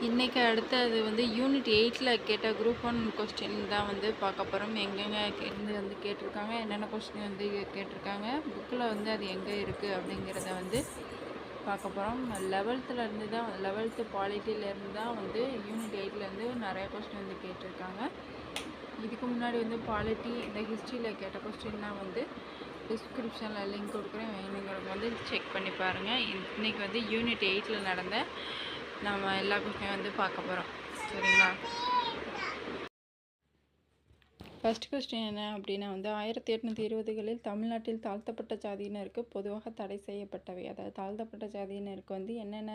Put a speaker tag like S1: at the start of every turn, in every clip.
S1: இன்றைக்கி அடுத்தது வந்து யூனிட் 8ல் கேட்ட குரூப் 1 கொஸ்டின் தான் வந்து பார்க்க போகிறோம். எங்கெங்கே இருந்து வந்து கேட்டிருக்காங்க, என்னென்ன கொஸ்டின் வந்து கேட்டிருக்காங்க, புக்கில் வந்து அது எங்கே இருக்குது அப்படிங்கிறத வந்து பார்க்க போகிறோம். 11th பாலிட்டியிலேருந்து தான் வந்து யூனிட் 8லேருந்து நிறைய கொஸ்டின் வந்து கேட்டிருக்காங்க. இதுக்கு முன்னாடி வந்து பாலிட்டி இந்த ஹிஸ்ட்ரியில் கேட்ட கொஸ்டின்லாம் வந்து டிஸ்கிரிப்ஷனில் லிங்க் கொடுக்குறேன், வேணுங்கிறவங்க வந்து செக் பண்ணி பாருங்கள். இன்றைக்கி வந்து யூனிட் 8ல் நடந்த நம்ம எல்லா கொஸ்டினையும் வந்து பார்க்க போகிறோம். சரிங்களா? ஃபஸ்ட் கொஸ்டின் என்ன அப்படின்னா வந்து 1820களில் தமிழ்நாட்டில் தாழ்த்தப்பட்ட ஜாதியினருக்கு பொதுவாக தடை செய்யப்பட்டவை. அதாவது தாழ்த்தப்பட்ட ஜாதியினருக்கு வந்து என்னென்ன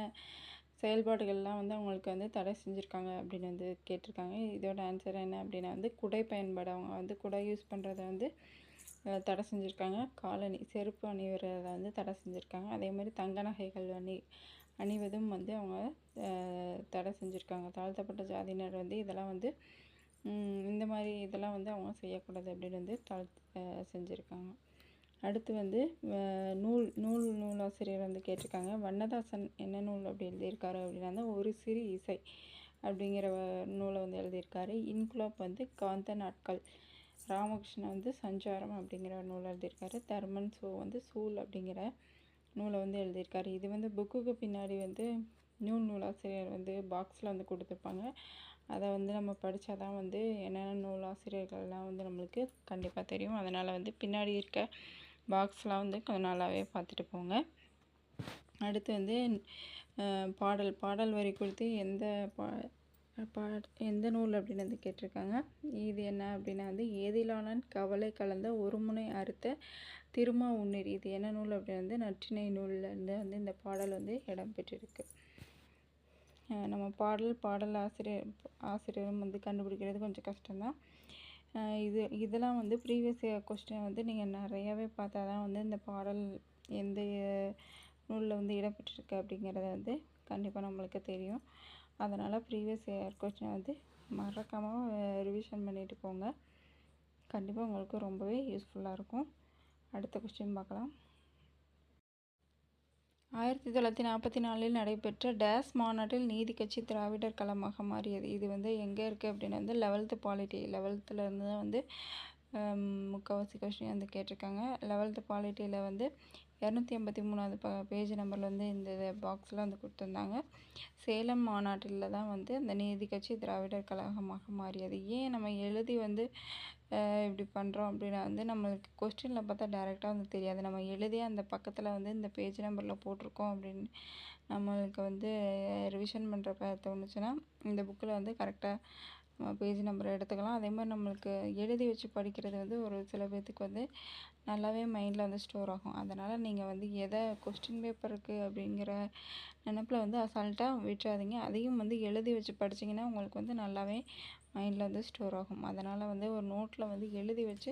S1: செயல்பாடுகள்லாம் வந்து அவங்களுக்கு வந்து தடை செஞ்சுருக்காங்க அப்படின்னு வந்து கேட்டிருக்காங்க. இதோட ஆன்சர் என்ன அப்படின்னா வந்து குடை பயன்பாடு. அவங்க வந்து குடை யூஸ் பண்ணுறத வந்து தடை செஞ்சுருக்காங்க. காலணி செருப்பு அணிவதை வந்து தடை செஞ்சுருக்காங்க. அதே மாதிரி தங்க நகைகள் அணிவதும் வந்து அவங்க தடை செஞ்சுருக்காங்க. தாழ்த்தப்பட்ட ஜாதியினர் வந்து இதெல்லாம் வந்து இந்த மாதிரி இதெல்லாம் வந்து அவங்க செய்யக்கூடாது அப்படின்னு வந்து செஞ்சுருக்காங்க. அடுத்து வந்து நூலாசிரியர் வந்து கேட்டிருக்காங்க. வண்ணதாசன் என்ன நூல் அப்படி எழுதியிருக்காரு அப்படின்னா ஒரு சிறு இசை அப்படிங்கிற நூலை வந்து எழுதியிருக்காரு. இன்குலாப் வந்து காந்த நாட்கள். ராமகிருஷ்ணன் வந்து சஞ்சாரம் அப்படிங்கிற நூலை எழுதியிருக்காரு. தர்மன் வந்து சூல் அப்படிங்கிற நூலை வந்து எழுதியிருக்காரு. இது வந்து புக்குக்கு பின்னாடி வந்து நூலாசிரியர் வந்து பாக்ஸில் வந்து கொடுத்துருப்பாங்க. அதை வந்து நம்ம படித்தா தான் வந்து என்னென்ன நூலாசிரியர்கள்லாம் வந்து நம்மளுக்கு கண்டிப்பாக தெரியும். அதனால் வந்து பின்னாடி இருக்க பாக்ஸ்லாம் வந்து கொஞ்சம் நல்லாவே பார்த்துட்டு போங்க. அடுத்து வந்து பாடல் வரி குறித்து எந்த நூல் அப்படின்னு வந்து கேட்டிருக்காங்க. இது என்ன அப்படின்னா வந்து ஏதிலானன் கவலை கலந்த ஒரு முனை அறுத்த திருமா உண்ணீர். இது என்ன நூல் அப்படின்னு வந்து நற்றிணை நூல்லேருந்து வந்து இந்த பாடல் வந்து இடம்பெற்றிருக்கு. நம்ம பாடல் ஆசிரியரும் வந்து கண்டுபிடிக்கிறது கொஞ்சம் கஷ்டம்தான். இதெல்லாம் வந்து ப்ரீவியஸ் கொஸ்டின் வந்து நீங்கள் நிறையாவே பார்த்தா தான் வந்து இந்த பாடல் எந்த நூலில் வந்து இடம்பெற்றிருக்கு அப்படிங்கிறத வந்து கண்டிப்பாக நம்மளுக்கு தெரியும். அதனால் ப்ரீவியஸ் கொஸ்டின் வந்து மறக்காமல் ரிவிஷன் பண்ணிட்டு போங்க. கண்டிப்பாக உங்களுக்கு ரொம்பவே யூஸ்ஃபுல்லாக இருக்கும். அடுத்த கொஸ்டின் பார்க்கலாம். 1944 நடைபெற்ற டேஸ் மாநாட்டில் நீதி கட்சி திராவிடர் கழகமாக மாறியது. இது வந்து எங்கே இருக்குது அப்படின்னா வந்து 11th பாலிட்டி 11th தான் வந்து முக்கால்வாசி கொஸ்டின் வந்து கேட்டிருக்காங்க. 11th பாலிட்டியில் வந்து 283வது பேஜ் நம்பரில் வந்து இந்த பாக்ஸில் வந்து கொடுத்துருந்தாங்க. சேலம் மாநாட்டில் தான் வந்து இந்த நீதி கட்சி திராவிடர் கழகமாக மாறியது. ஏன் நம்ம எழுதி வந்து இப்படி பண்ணுறோம் அப்படின்னா வந்து நம்மளுக்கு கொஸ்டினில் பார்த்தா டைரெக்டாக வந்து தெரியாது. நம்ம எழுதி அந்த பக்கத்தில் வந்து இந்த பேஜ் நம்பரில் போட்டிருக்கோம் அப்படின்னு நம்மளுக்கு வந்து ரிவிஷன் பண்ணுறப்ப தோணுச்சுன்னா இந்த புக்கில் வந்து கரெக்டாக நம்ம பேஜ் நம்பரை எடுத்துக்கலாம். அதே மாதிரி நம்மளுக்கு எழுதி வச்சு படிக்கிறது வந்து ஒரு சில பேர்த்துக்கு வந்து நல்லாவே மைண்டில் வந்து ஸ்டோர் ஆகும். அதனால் நீங்கள் வந்து எதை கொஸ்டின் பேப்பர் இருக்குது அப்படிங்கிற நினப்பில் வந்து அசால்ட்டாக விட்டுறாதீங்க. அதையும் வந்து எழுதி வச்சு படிச்சிங்கன்னா உங்களுக்கு வந்து நல்லாவே மைண்டில் வந்து ஸ்டோர் ஆகும். அதனால் வந்து ஒரு நோட்டில் வந்து எழுதி வச்சு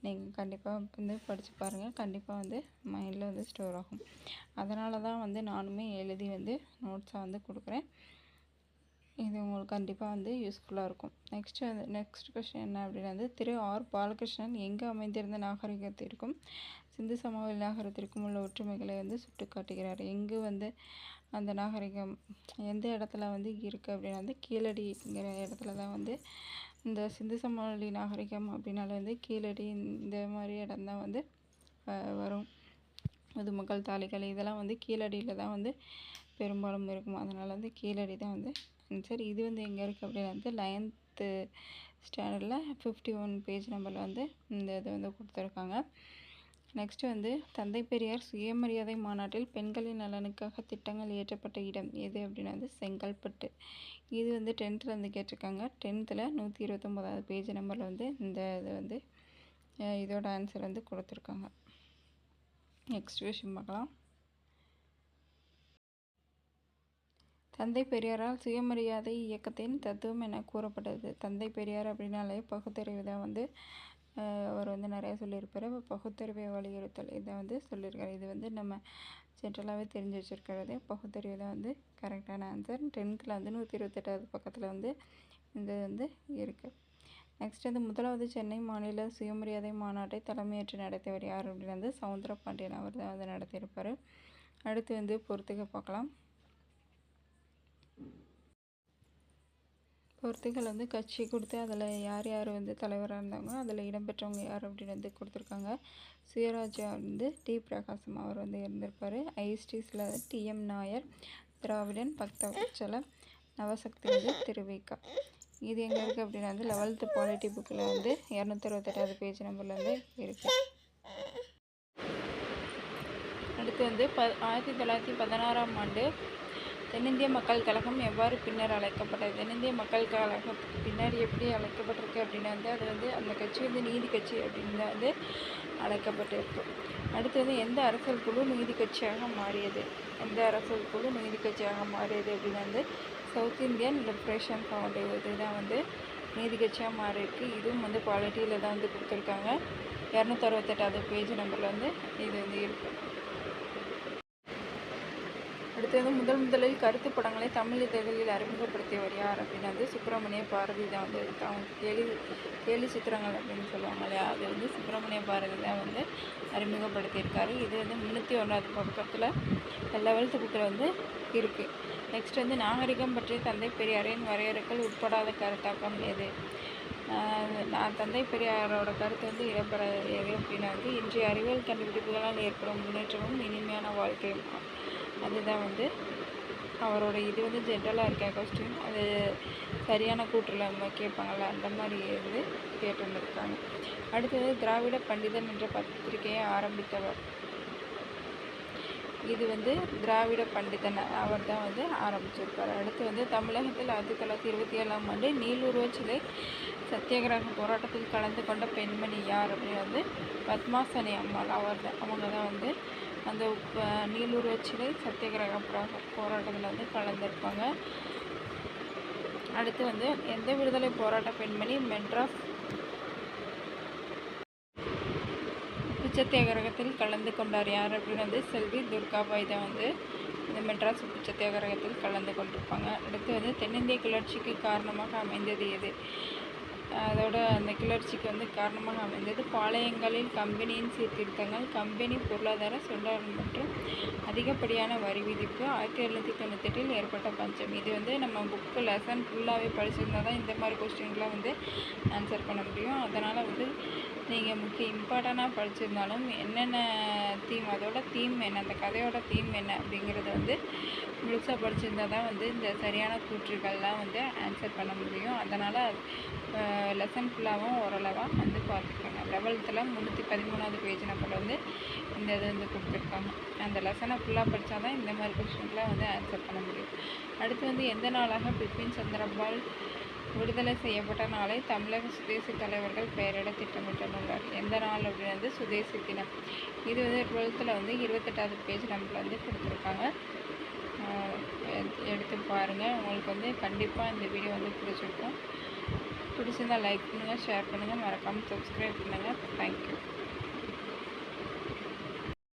S1: நீங்கள் கண்டிப்பாக வந்து படித்து பாருங்கள். கண்டிப்பாக வந்து மைண்டில் வந்து ஸ்டோர் ஆகும். அதனால தான் வந்து நானுமே எழுதி வந்து நோட்ஸாக வந்து கொடுக்குறேன். இது உங்களுக்கு கண்டிப்பாக வந்து யூஸ்ஃபுல்லாக இருக்கும். நெக்ஸ்ட் கொஸ்டின் என்ன அப்படின்னா வந்து திரு ஆர் பாலகிருஷ்ணன் எங்கே அமைந்திருந்த நாகரிகத்திற்கும் சிந்து சமவெளி நாகரிகத்திற்கும் உள்ள ஒற்றுமைகளை வந்து சுட்டு காட்டுகிறார். எங்கு வந்து அந்த நாகரிகம் எந்த இடத்துல வந்து இருக்குது அப்படின்னா வந்து கீழடிங்கிற இடத்துல தான் வந்து இந்த சிந்து சமவெளி நாகரிகம் அப்படின்னால வந்து கீழடி இந்த மாதிரி இடம்தான் வந்து வரும். முதுமக்கள் தாலிகள் இதெல்லாம் வந்து கீழடியில் தான் வந்து பெரும்பாலும் இருக்கும். அதனால் வந்து கீழடி தான் வந்து ஆன்சர். இது வந்து எங்கே இருக்குது அப்படின்னா வந்து 9th ஸ்டாண்டர்டில் 51 பேஜ் நம்பரில் வந்து இந்த இது வந்து கொடுத்துருக்காங்க. நெக்ஸ்ட் வந்து தந்தை பெரியார் சுயமரியாதை மாநாட்டில் பெண்களின் நலனுக்காக திட்டங்கள் இயற்றப்பட்ட இடம் எது அப்படின்னா வந்து செங்கல்பட்டு. இது வந்து 10th வந்து கேட்டிருக்காங்க. 10th 129வது பேஜ் நம்பரில் வந்து இந்த இது வந்து இதோட ஆன்சர் வந்து கொடுத்துருக்காங்க. நெக்ஸ்ட் விஷயம் பார்க்கலாம். தந்தை பெரியாரால் சுயமரியாதை இயக்கத்தின் தத்துவம் என கூறப்பட்டது. தந்தை பெரியார் அப்படின்னாலே பகுத்தறிவு தான் வந்து அவர் வந்து நிறையா சொல்லியிருப்பார். பகுத்தறிவை வலியுறுத்தல் இதை வந்து சொல்லியிருக்காரு. இது வந்து நம்ம ஜென்ரலாகவே தெரிஞ்சு வச்சுருக்கிறது. பகுத்தறிவு தான் வந்து கரெக்டான ஆன்சர். 10th வந்து 128வது பக்கத்தில் வந்து இந்த வந்து இருக்குது. நெக்ஸ்ட் வந்து முதலாவது சென்னை மாநில சுயமரியாதை மாநாட்டை தலைமையேற்று நடத்தியவர் யார் அப்படின்னு வந்து சவுந்தரபாண்டியன் அவர் தான் வந்து நடத்தியிருப்பார். அடுத்து வந்து பொறுத்துக்க பார்க்கலாம். பொறுத்துகள் வந்து கட்சி கொடுத்து அதில் யார் யார் வந்து தலைவராக இருந்தாங்களோ அதில் இடம்பெற்றவங்க யார் அப்படின்னு வந்து கொடுத்துருக்காங்க. சுயராஜ்யா வந்து டி பிரகாசம் அவர் வந்து இருந்திருப்பார். ஐஎஸ்டிஸில் டிஎம் நாயர், திராவிடன் பக்தவச்சலம், நவசக்தி வந்து திருவிக. இது எங்கே இருக்குது அப்படின்னா வந்து 11th பாலிட்டி புக்கில் வந்து 268வது பேஜ் நம்பரில் வந்து இருக்குது. அடுத்து வந்து 1916ஆம் ஆண்டு தென்னிந்திய மக்கள் கழகம் எவ்வாறு பின்னர் அழைக்கப்பட்டது? தென்னிந்திய மக்கள் கழகத்துக்கு பின்னாடி எப்படி அழைக்கப்பட்டிருக்கு அப்படின்னா வந்து அது வந்து அந்த கட்சி வந்து நீதி கட்சி அப்படின்னு வந்து அழைக்கப்பட்டிருக்கு. அடுத்து வந்து எந்த அரசியல் குழு நீதி கட்சியாக மாறியது? எந்த அரசியல் குழு நீதி கட்சியாக மாறியது அப்படின்னா வந்து சவுத் இந்தியன் லிபரேஷன் ஃப்ரண்ட் இதுதான் வந்து நீதி கட்சியாக மாறியிருக்கு. இதுவும் வந்து பாலிட்டியில் தான் வந்து கொடுத்துருக்காங்க. 268வது பேஜ் நம்பரில் வந்து இது வந்து இருக்குது. அடுத்து வந்து முதலில் கருத்து படங்களை தமிழ் இதழ்களில் அறிமுகப்படுத்தியவர் யார் அப்படின்னா வந்து சுப்பிரமணிய பாரதி தான் வந்து அவங்க கேலி சித்திரங்கள் அப்படின்னு சொல்லுவாங்க இல்லையா, அது வந்து சுப்பிரமணிய பாரதி தான் வந்து அறிமுகப்படுத்தியிருக்காரு. இது வந்து 301வது பக்கத்தில் 11th புக்கில் வந்து இருக்குது. நெக்ஸ்ட் வந்து நாகரிகம் பற்றிய தந்தை பெரியாரின் வரையறுக்கள் உட்படாத கருத்தாக்கம் எது? நான் தந்தை பெரியாரோட கருத்து வந்து இடம்பெறது அப்படின்னா வந்து இன்றைய அறிவியல் கண்டுபிடிப்புகளால் ஏற்படும் முன்னேற்றமும் இனிமையான வாழ்க்கையும். அதுதான் வந்து அவரோட இது வந்து ஜென்ரலாக இருக்க கொஸ்டின், அது சரியான கூற்றில் நம்ம கேட்பாங்கள்ல அந்த மாதிரி வந்து கேட்டுருந்துருக்காங்க. அடுத்தது திராவிட பண்டிதன் என்ற பத்திரிகையை ஆரம்பித்தவர். இது வந்து திராவிட பண்டிதன் அவர் தான் வந்து ஆரம்பிச்சிருப்பார். அடுத்து வந்து தமிழகத்தில் 1927ஆம் ஆண்டு நீலுருவ சிலை சத்தியாகிரக போராட்டத்தில் கலந்து கொண்ட பெண்மணி யார் அப்படின்னு வந்து பத்மாசனி அம்மாள் அவங்க தான் வந்து அந்த நீலுருவ சிலை சத்தியாகிரக போராட்டத்தில் வந்து கலந்துருப்பாங்க. அடுத்து வந்து எந்த விடுதலை போராட்ட பெண்மணி மெட்ராஸ் உப்பு சத்தியாகிரகத்தில் கலந்து கொண்டார் யார் அப்படின்னு வந்து செல்வி துர்காபாய் தான் வந்து இந்த மெட்ராஸ் உப்பு சத்தியாகிரகத்தில் கலந்து கொண்டிருப்பாங்க. அடுத்து வந்து தென்னிந்திய கிளர்ச்சிக்கு காரணமாக அமைந்தது எது? அதோட அந்த கிளர்ச்சிக்கு வந்து காரணமாக அமைந்தது பாளையங்களில் கம்பெனியின் சீர்திருத்தங்கள், கம்பெனி பொருளாதார சுண்டல் மற்றும் அதிகப்படியான வரி விதிப்பு, 1798 ஏற்பட்ட பஞ்சம். இது வந்து நம்ம புக்கு லெசன் ஃபுல்லாகவே படிச்சிருந்தால் தான் இந்த மாதிரி கொஸ்டின்லாம் வந்து ஆன்சர் பண்ண முடியும். அதனால் வந்து நீங்கள் இம்பார்ட்டண்ட்டாக படிச்சிருந்தாலும் என்னென்ன தீம், அதோட தீம் என்ன, அந்த கதையோட தீம் என்ன அப்படிங்கிறத வந்து முழுசாக படிச்சிருந்தால் தான் வந்து இந்த சரியான கூற்றுகள்லாம் வந்து ஆன்சர் பண்ண முடியும். அதனால் லெசன் ஃபுல்லாகவும் ஓரளவாக வந்து பார்த்துக்கோங்க. 11th 313வது பேஜ் நம்பரில் வந்து இந்த இது வந்து கொடுத்துருக்காங்க. அந்த லெசனை ஃபுல்லாக படித்தா தான் இந்த மாதிரி கொஸ்டின்லாம் வந்து ஆன்சர் பண்ண முடியும். அடுத்து வந்து எந்த நாளாக பிபின் சந்திரபால் விடுதலை செய்யப்பட்ட நாளை தமிழக சுதேசி தலைவர்கள் பெயரிட திட்டமிட்டுள்ளார்? எந்த நாள் அப்படின்னு வந்து சுதேசி தினம். இது வந்து 12th வந்து 28வது பேஜ் நம்பரில் வந்து கொடுத்துருக்காங்க. எடுத்து பாருங்கள். உங்களுக்கு வந்து கண்டிப்பாக இந்த வீடியோ வந்து பிடிச்சிருக்கும். பிடிச்சிருந்தால் லைக் பண்ணுங்கள், ஷேர் பண்ணுங்கள், மறக்காமல் சப்ஸ்கிரைப் பண்ணுங்கள். தேங்க்யூ.